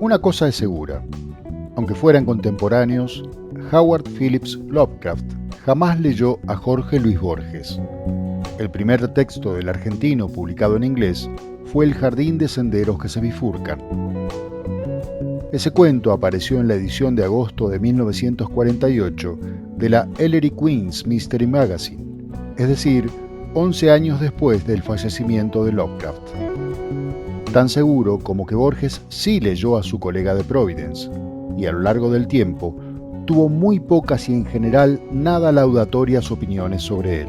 Una cosa es segura, aunque fueran contemporáneos, Howard Phillips Lovecraft jamás leyó a Jorge Luis Borges. El primer texto del argentino publicado en inglés fue El jardín de senderos que se bifurcan. Ese cuento apareció en la edición de agosto de 1948 de la Ellery Queen's Mystery Magazine, es decir, 11 años después del fallecimiento de Lovecraft. Tan seguro como que Borges sí leyó a su colega de Providence, y a lo largo del tiempo tuvo muy pocas y en general nada laudatorias opiniones sobre él.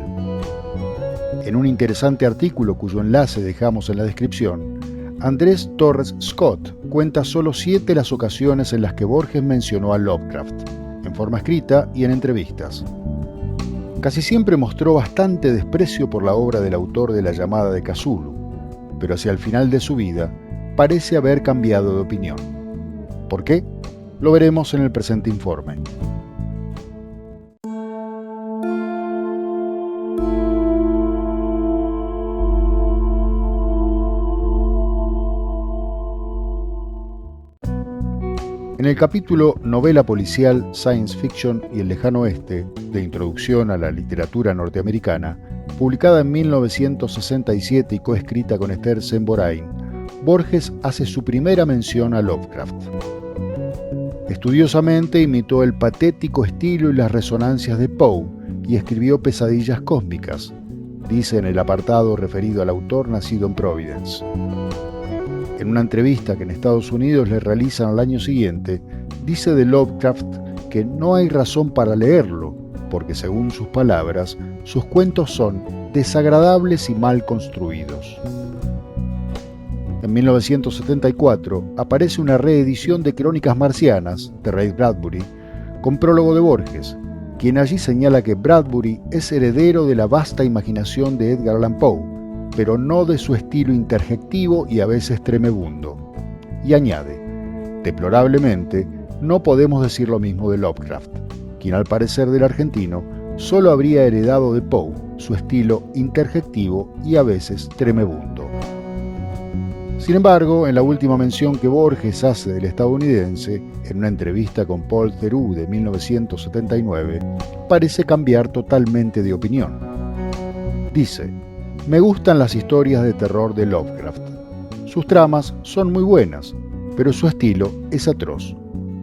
En un interesante artículo cuyo enlace dejamos en la descripción, Andrés Torres Scott cuenta solo 7 las ocasiones en las que Borges mencionó a Lovecraft, en forma escrita y en entrevistas. Casi siempre mostró bastante desprecio por la obra del autor de La llamada de Cthulhu, pero hacia el final de su vida parece haber cambiado de opinión. ¿Por qué? Lo veremos en el presente informe. En el capítulo Novela policial, Science Fiction y el lejano oeste, de Introducción a la literatura norteamericana, publicada en 1967 y coescrita con Esther Semborain, Borges hace su primera mención a Lovecraft. Estudiosamente imitó el patético estilo y las resonancias de Poe y escribió Pesadillas cósmicas, dice en el apartado referido al autor nacido en Providence. En una entrevista que en Estados Unidos le realizan al año siguiente, dice de Lovecraft que no hay razón para leerlo, porque según sus palabras, sus cuentos son desagradables y mal construidos. En 1974 aparece una reedición de Crónicas Marcianas, de Ray Bradbury, con prólogo de Borges, quien allí señala que Bradbury es heredero de la vasta imaginación de Edgar Allan Poe, pero no de su estilo interjectivo y a veces tremebundo. Y añade, deplorablemente, no podemos decir lo mismo de Lovecraft, quien al parecer del argentino solo habría heredado de Poe su estilo interjectivo y a veces tremebundo. Sin embargo, en la última mención que Borges hace del estadounidense, en una entrevista con Paul Theroux de 1979, parece cambiar totalmente de opinión. Dice, me gustan las historias de terror de Lovecraft. Sus tramas son muy buenas, pero su estilo es atroz.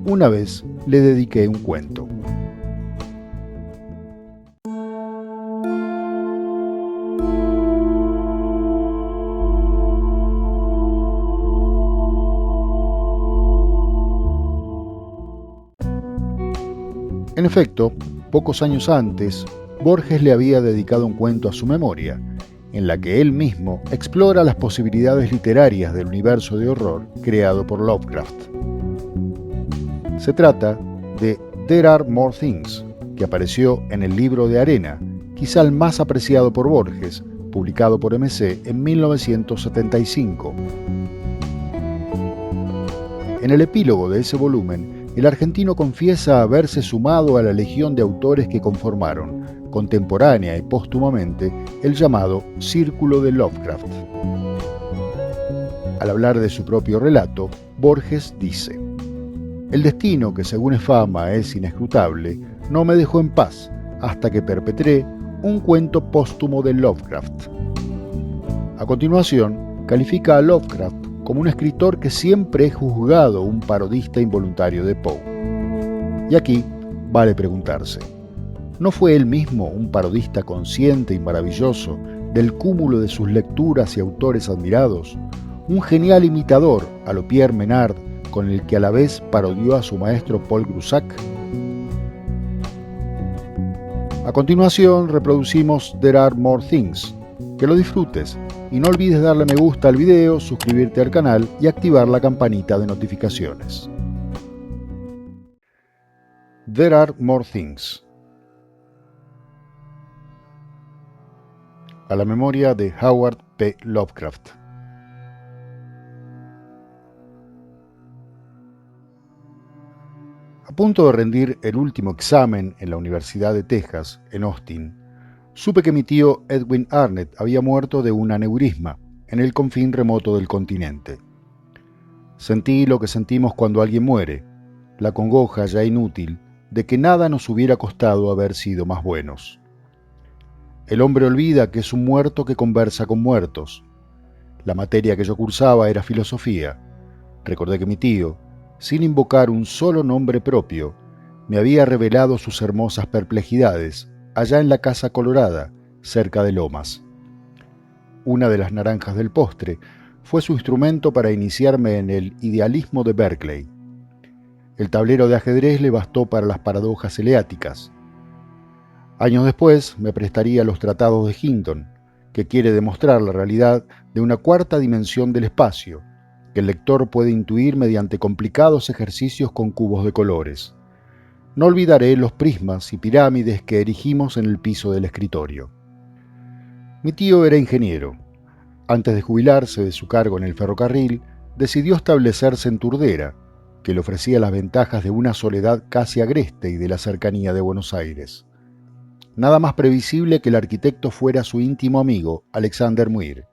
Una vez le dediqué un cuento. En efecto, pocos años antes, Borges le había dedicado un cuento a su memoria, en la que él mismo explora las posibilidades literarias del universo de horror creado por Lovecraft. Se trata de There Are More Things, que apareció en el libro de Arena, quizá el más apreciado por Borges, publicado por MC en 1975. En el epílogo de ese volumen, el argentino confiesa haberse sumado a la legión de autores que conformaron, contemporánea y póstumamente, el llamado Círculo de Lovecraft. Al hablar de su propio relato, Borges dice: el destino, que según es fama es inescrutable, no me dejó en paz hasta que perpetré un cuento póstumo de Lovecraft. A continuación, califica a Lovecraft como un escritor que siempre es juzgado un parodista involuntario de Poe. Y aquí vale preguntarse, ¿no fue él mismo un parodista consciente y maravilloso del cúmulo de sus lecturas y autores admirados? Un genial imitador a lo Pierre Menard, con el que a la vez parodió a su maestro Paul Groussac. A continuación reproducimos There Are More Things. Que lo disfrutes y no olvides darle me gusta al video, suscribirte al canal y activar la campanita de notificaciones. There Are More Things. A la memoria de Howard P. Lovecraft. A punto de rendir el último examen en la Universidad de Texas, en Austin, supe que mi tío Edwin Arnett había muerto de un aneurisma en el confín remoto del continente. Sentí lo que sentimos cuando alguien muere, la congoja ya inútil de que nada nos hubiera costado haber sido más buenos. El hombre olvida que es un muerto que conversa con muertos. La materia que yo cursaba era filosofía. Recordé que mi tío, sin invocar un solo nombre propio, me había revelado sus hermosas perplejidades allá en la Casa Colorada, cerca de Lomas. Una de las naranjas del postre fue su instrumento para iniciarme en el idealismo de Berkeley. El tablero de ajedrez le bastó para las paradojas eleáticas. Años después me prestaría los tratados de Hinton, que quiere demostrar la realidad de una cuarta dimensión del espacio, que el lector puede intuir mediante complicados ejercicios con cubos de colores. No olvidaré los prismas y pirámides que erigimos en el piso del escritorio. Mi tío era ingeniero. Antes de jubilarse de su cargo en el ferrocarril, decidió establecerse en Turdera, que le ofrecía las ventajas de una soledad casi agreste y de la cercanía de Buenos Aires. Nada más previsible que el arquitecto fuera su íntimo amigo, Alexander Muir.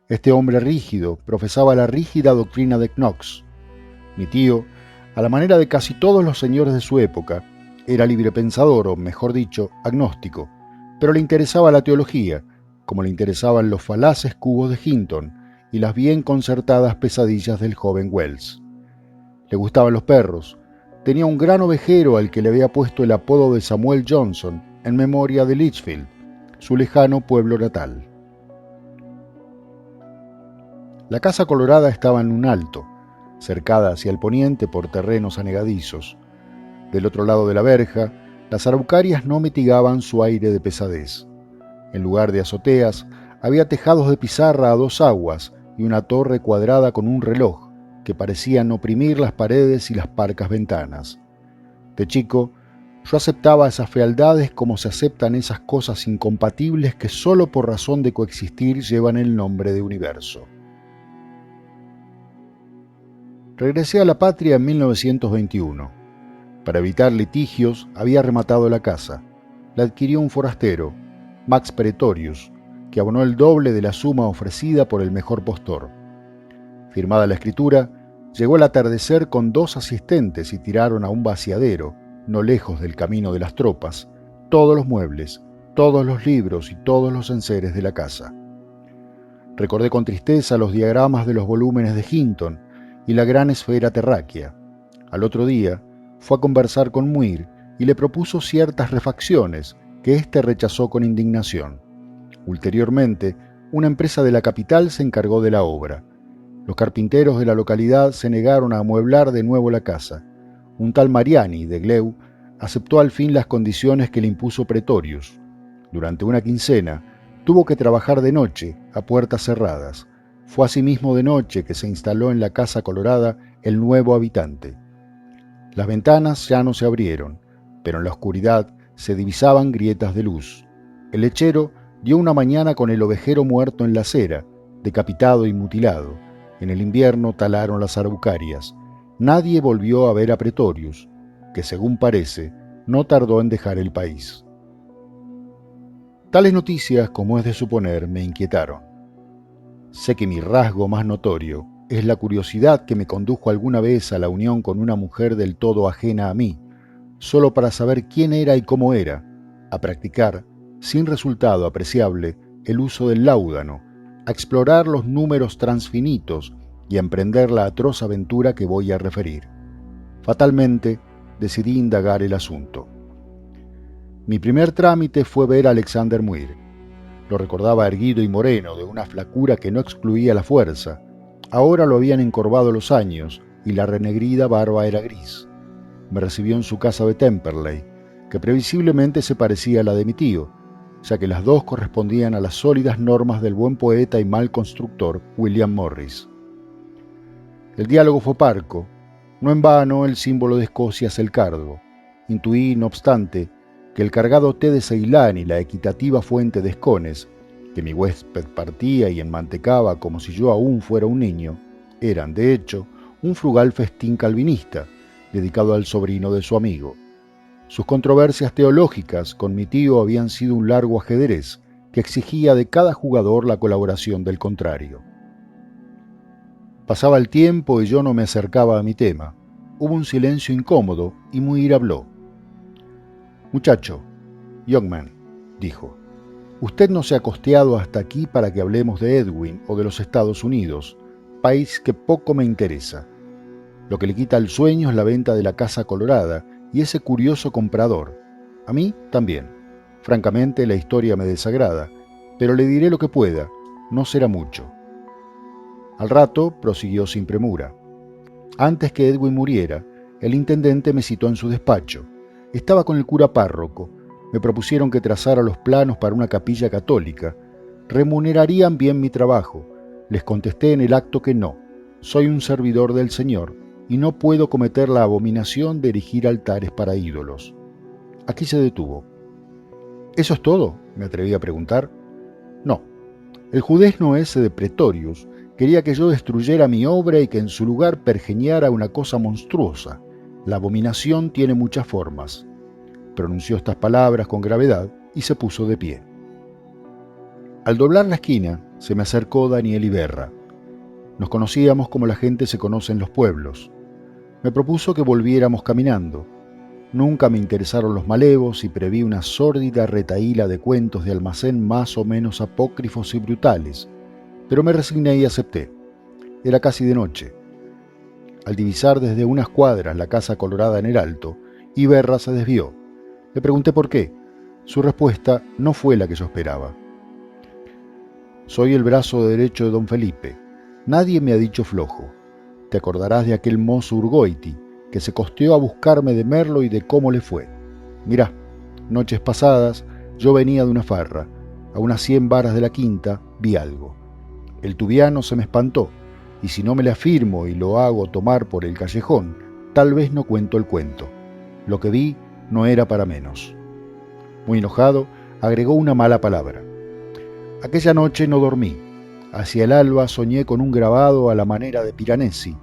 Este hombre rígido profesaba la rígida doctrina de Knox. Mi tío, a la manera de casi todos los señores de su época, era librepensador, o mejor dicho, agnóstico, pero le interesaba la teología, como le interesaban los falaces cubos de Hinton y las bien concertadas pesadillas del joven Wells. Le gustaban los perros. Tenía un gran ovejero al que le había puesto el apodo de Samuel Johnson en memoria de Litchfield, su lejano pueblo natal. La Casa Colorada estaba en un alto, cercada hacia el poniente por terrenos anegadizos. Del otro lado de la verja, las araucarias no mitigaban su aire de pesadez. En lugar de azoteas, había tejados de pizarra a dos aguas y una torre cuadrada con un reloj, que parecían oprimir las paredes y las parcas ventanas. De chico, yo aceptaba esas fealdades como se aceptan esas cosas incompatibles que solo por razón de coexistir llevan el nombre de universo. Regresé a la patria en 1921. Para evitar litigios, había rematado la casa. La adquirió un forastero, Max Pretorius, que abonó el doble de la suma ofrecida por el mejor postor. Firmada la escritura, llegó el atardecer con 2 asistentes y tiraron a un vaciadero, no lejos del camino de las tropas, todos los muebles, todos los libros y todos los enseres de la casa. Recordé con tristeza los diagramas de los volúmenes de Hinton y la gran esfera terráquea. Al otro día, fue a conversar con Muir y le propuso ciertas refacciones que éste rechazó con indignación. Ulteriormente, una empresa de la capital se encargó de la obra. Los carpinteros de la localidad se negaron a amueblar de nuevo la casa. Un tal Mariani, de Gleu, aceptó al fin las condiciones que le impuso Pretorius. Durante una quincena, tuvo que trabajar de noche, a puertas cerradas. Fue asimismo de noche que se instaló en la Casa Colorada el nuevo habitante. Las ventanas ya no se abrieron, pero en la oscuridad se divisaban grietas de luz. El lechero dio una mañana con el ovejero muerto en la acera, decapitado y mutilado. En el invierno talaron las araucarias. Nadie volvió a ver a Pretorius, que según parece, no tardó en dejar el país. Tales noticias, como es de suponer, me inquietaron. Sé que mi rasgo más notorio es la curiosidad que me condujo alguna vez a la unión con una mujer del todo ajena a mí, solo para saber quién era y cómo era, a practicar, sin resultado apreciable, el uso del láudano, a explorar los números transfinitos y a emprender la atroz aventura que voy a referir. Fatalmente, decidí indagar el asunto. Mi primer trámite fue ver a Alexander Muir. Lo recordaba erguido y moreno, de una flacura que no excluía la fuerza. Ahora lo habían encorvado los años y la renegrida barba era gris. Me recibió en su casa de Temperley, que previsiblemente se parecía a la de mi tío, ya que las dos correspondían a las sólidas normas del buen poeta y mal constructor William Morris. El diálogo fue parco. No en vano el símbolo de Escocia es el cardo. Intuí, no obstante, que el cargado té de Ceilán y la equitativa fuente de escones, que mi huésped partía y enmantecaba como si yo aún fuera un niño, eran, de hecho, un frugal festín calvinista, dedicado al sobrino de su amigo. Sus controversias teológicas con mi tío habían sido un largo ajedrez que exigía de cada jugador la colaboración del contrario. Pasaba el tiempo y yo no me acercaba a mi tema. Hubo un silencio incómodo y Muir habló. «Muchacho, young man», dijo, «usted no se ha costeado hasta aquí para que hablemos de Edwin o de los Estados Unidos, país que poco me interesa. Lo que le quita el sueño es la venta de la Casa Colorada y ese curioso comprador. A mí también. Francamente, la historia me desagrada, pero le diré lo que pueda, no será mucho». Al rato prosiguió sin premura. «Antes que Edwin muriera, el intendente me citó en su despacho. Estaba con el cura párroco. Me propusieron que trazara los planos para una capilla católica. Remunerarían bien mi trabajo. Les contesté en el acto que no. Soy un servidor del Señor y no puedo cometer la abominación de erigir altares para ídolos». Aquí se detuvo. «¿Eso es todo?», me atreví a preguntar. «No. El judezno ese de Pretorius quería que yo destruyera mi obra y que en su lugar pergeñara una cosa monstruosa. La abominación tiene muchas formas». Pronunció estas palabras con gravedad y se puso de pie. Al doblar la esquina, se me acercó Daniel Iberra. Nos conocíamos como la gente se conoce en los pueblos. Me propuso que volviéramos caminando. Nunca me interesaron los malevos y preví una sórdida retahíla de cuentos de almacén más o menos apócrifos y brutales, pero me resigné y acepté. Era casi de noche. Al divisar desde unas cuadras la Casa Colorada en el alto, Iberra se desvió. Le pregunté por qué. Su respuesta no fue la que yo esperaba. «Soy el brazo derecho de don Felipe. Nadie me ha dicho flojo. Te acordarás de aquel mozo Urgoiti, que se costeó a buscarme de Merlo y de cómo le fue. Mirá, noches pasadas yo venía de una farra. A unas 100 varas de la quinta vi algo. El tubiano se me espantó, y si no me le afirmo y lo hago tomar por el callejón, tal vez no cuento el cuento. Lo que vi no era para menos». Muy enojado, agregó una mala palabra. «Aquella noche no dormí. Hacia el alba soñé con un grabado a la manera de Piranesi,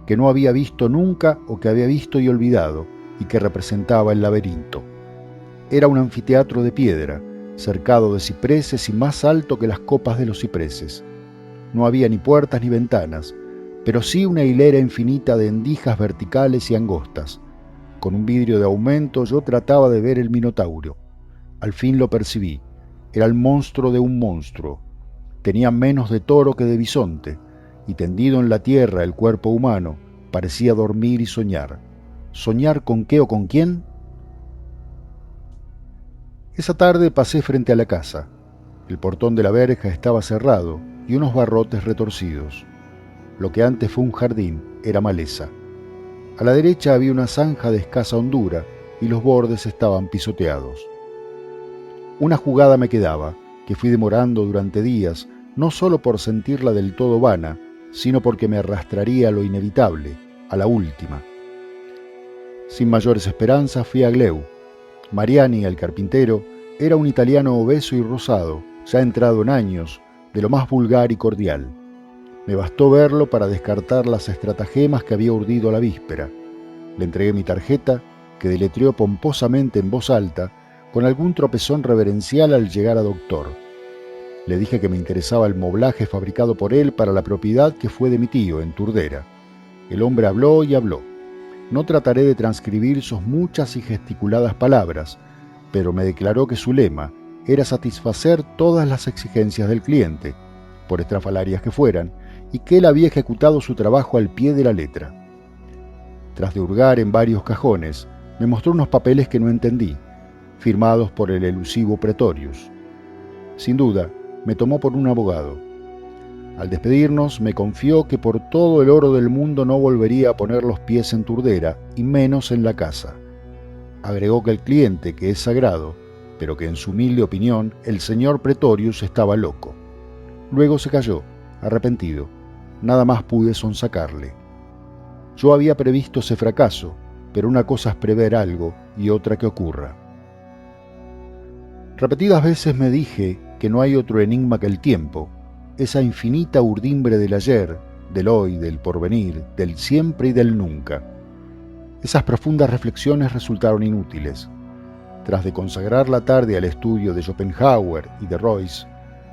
que no había visto nunca o que había visto y olvidado, y que representaba el laberinto. Era un anfiteatro de piedra, cercado de cipreses y más alto que las copas de los cipreses. No había ni puertas ni ventanas, pero sí una hilera infinita de endijas verticales y angostas. Con un vidrio de aumento yo trataba de ver el Minotauro. Al fin lo percibí. Era el monstruo de un monstruo. Tenía menos de toro que de bisonte, y tendido en la tierra el cuerpo humano, parecía dormir y soñar. ¿Soñar con qué o con quién? Esa tarde pasé frente a la casa. El portón de la verja estaba cerrado y unos barrotes retorcidos. Lo que antes fue un jardín era maleza. A la derecha había una zanja de escasa hondura y los bordes estaban pisoteados. Una jugada me quedaba, que fui demorando durante días, no solo por sentirla del todo vana, sino porque me arrastraría a lo inevitable, a la última. Sin mayores esperanzas fui a Gleu. Mariani, el carpintero, era un italiano obeso y rosado, ya entrado en años, de lo más vulgar y cordial. Me bastó verlo para descartar las estratagemas que había urdido la víspera. Le entregué mi tarjeta, que deletreó pomposamente en voz alta, con algún tropezón reverencial al llegar a doctor. Le dije que me interesaba el moblaje fabricado por él para la propiedad que fue de mi tío, en Turdera. El hombre habló y habló. No trataré de transcribir sus muchas y gesticuladas palabras, pero me declaró que su lema era satisfacer todas las exigencias del cliente, por estrafalarias que fueran, y que él había ejecutado su trabajo al pie de la letra. Tras de hurgar en varios cajones, me mostró unos papeles que no entendí, firmados por el elusivo Pretorius. Sin duda, me tomó por un abogado. Al despedirnos, me confió que por todo el oro del mundo no volvería a poner los pies en Turdera, y menos en la casa. Agregó que el cliente, que es sagrado, pero que en su humilde opinión el señor Pretorius estaba loco. Luego se calló, arrepentido. Nada más pude sonsacarle. Yo había previsto ese fracaso, pero una cosa es prever algo y otra que ocurra. Repetidas veces me dije que no hay otro enigma que el tiempo, esa infinita urdimbre del ayer, del hoy, del porvenir, del siempre y del nunca. Esas profundas reflexiones resultaron inútiles. Tras de consagrar la tarde al estudio de Schopenhauer y de Royce,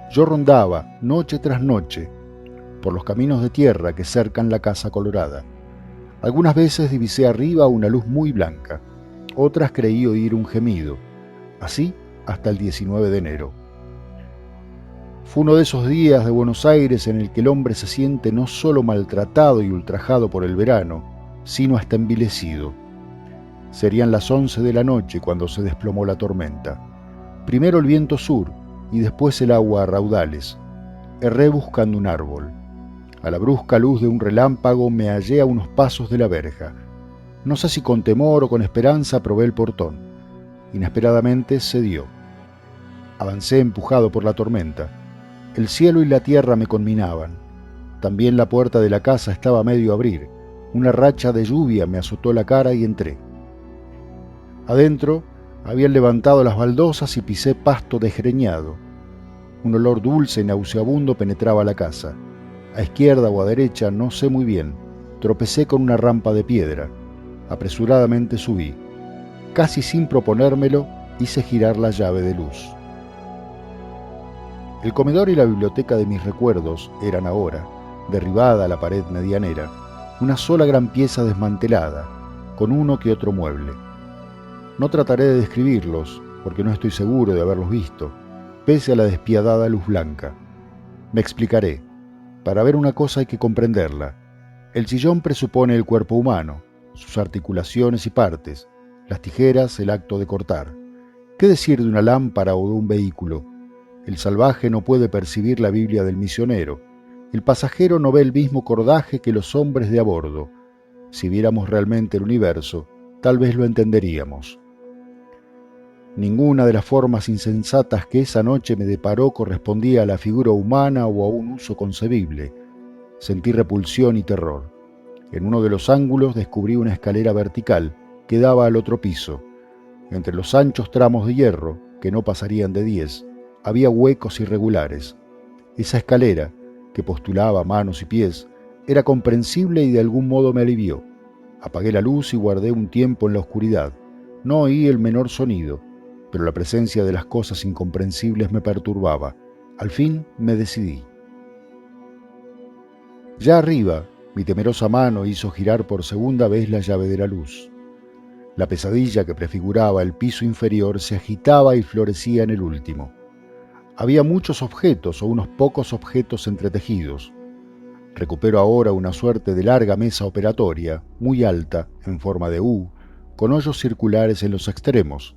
yo rondaba, noche tras noche, por los caminos de tierra que cercan la Casa Colorada. Algunas veces divisé arriba una luz muy blanca, otras creí oír un gemido, así hasta el 19 de enero. Fue uno de esos días de Buenos Aires en el que el hombre se siente no solo maltratado y ultrajado por el verano, sino hasta envilecido. Serían las 11 de la noche cuando se desplomó la tormenta. Primero el viento sur y después el agua a raudales. Erré buscando un árbol. A la brusca luz de un relámpago me hallé a unos pasos de la verja. No sé si con temor o con esperanza probé el portón. Inesperadamente cedió. Avancé empujado por la tormenta. El cielo y la tierra me conminaban. También la puerta de la casa estaba a medio abrir. Una racha de lluvia me azotó la cara y entré. Adentro habían levantado las baldosas y pisé pasto desgreñado. Un olor dulce y nauseabundo penetraba la casa. A izquierda o a derecha, no sé muy bien, tropecé con una rampa de piedra. Apresuradamente subí. Casi sin proponérmelo, hice girar la llave de luz. El comedor y la biblioteca de mis recuerdos eran ahora, derribada la pared medianera, una sola gran pieza desmantelada, con uno que otro mueble. No trataré de describirlos, porque no estoy seguro de haberlos visto, pese a la despiadada luz blanca. Me explicaré. Para ver una cosa hay que comprenderla. El sillón presupone el cuerpo humano, sus articulaciones y partes, las tijeras, el acto de cortar. ¿Qué decir de una lámpara o de un vehículo? El salvaje no puede percibir la Biblia del misionero. El pasajero no ve el mismo cordaje que los hombres de a bordo. Si viéramos realmente el universo, tal vez lo entenderíamos. Ninguna de las formas insensatas que esa noche me deparó correspondía a la figura humana o a un uso concebible. Sentí repulsión y terror. En uno de los ángulos descubrí una escalera vertical que daba al otro piso. Entre los anchos tramos de hierro, que no pasarían de 10, había huecos irregulares. Esa escalera, que postulaba manos y pies, era comprensible y de algún modo me alivió. Apagué la luz y guardé un tiempo en la oscuridad. No oí el menor sonido, pero la presencia de las cosas incomprensibles me perturbaba. Al fin me decidí. Ya arriba, mi temerosa mano hizo girar por segunda vez la llave de la luz. La pesadilla que prefiguraba el piso inferior se agitaba y florecía en el último. Había muchos objetos o unos pocos objetos entretejidos. Recupero ahora una suerte de larga mesa operatoria, muy alta, en forma de U, con hoyos circulares en los extremos.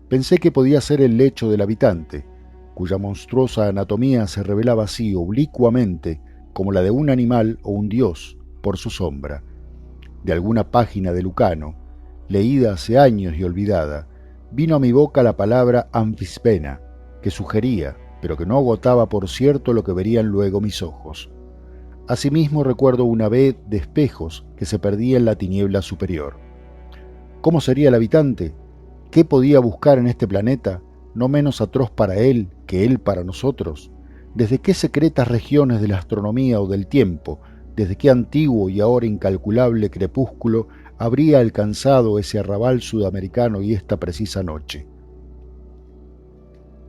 Pensé que podía ser el lecho del habitante, cuya monstruosa anatomía se revelaba así oblicuamente como la de un animal o un dios por su sombra. De alguna página de Lucano, leída hace años y olvidada, vino a mi boca la palabra anfispena, que sugería, pero que no agotaba por cierto lo que verían luego mis ojos. Asimismo recuerdo una B de espejos que se perdía en la tiniebla superior. ¿Cómo sería el habitante? ¿Qué podía buscar en este planeta, no menos atroz para él que él para nosotros? ¿Desde qué secretas regiones de la astronomía o del tiempo, desde qué antiguo y ahora incalculable crepúsculo habría alcanzado ese arrabal sudamericano y esta precisa noche?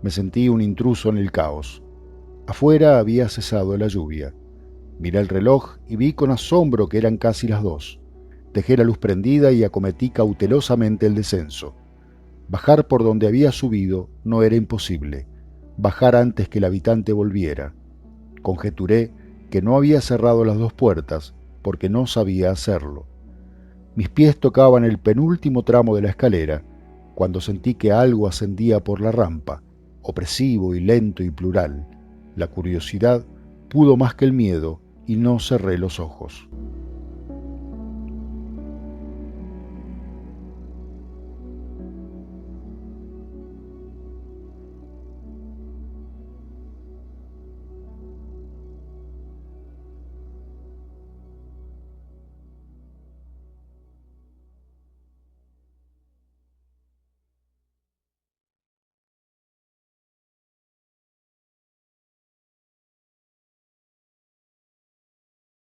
Me sentí un intruso en el caos. Afuera había cesado la lluvia. Miré el reloj y vi con asombro que eran casi las 2. Dejé la luz prendida y acometí cautelosamente el descenso. Bajar por donde había subido no era imposible. Bajar antes que el habitante volviera. Conjeturé que no había cerrado las 2 puertas porque no sabía hacerlo. Mis pies tocaban el penúltimo tramo de la escalera cuando sentí que algo ascendía por la rampa, opresivo y lento y plural. La curiosidad pudo más que el miedo y no cerré los ojos.